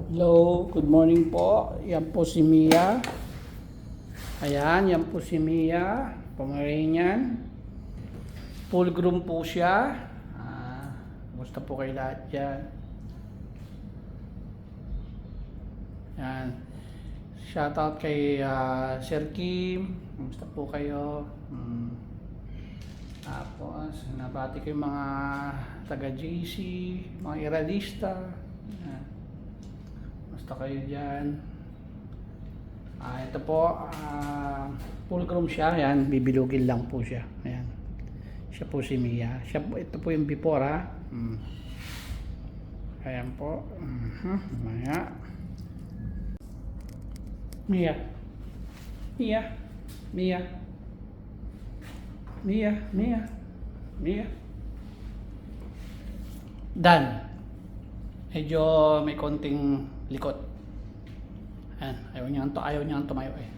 Hello, good morning po. Yan po si Mia. Ayan, yan po si Mia. Pomeranian. Full groom po siya. Kumusta po kayo lahat dyan? Yan. Shoutout kay Sir Kim. Kumusta po kayo? Tapos, nabati ko yung mga taga-JC, mga iralista. Yan. Basta kayo dyan. Ito po, full groom siya. Ayan, bibilugin lang po siya. Ayan. Siya po si Mia. Ito po yung before ha. Ayan po. Maya. Mia. Mia. Mia. Mia. Mia. Mia. Dan. Medyo may konting likot. Ayan, ayaw niyang tumayo eh.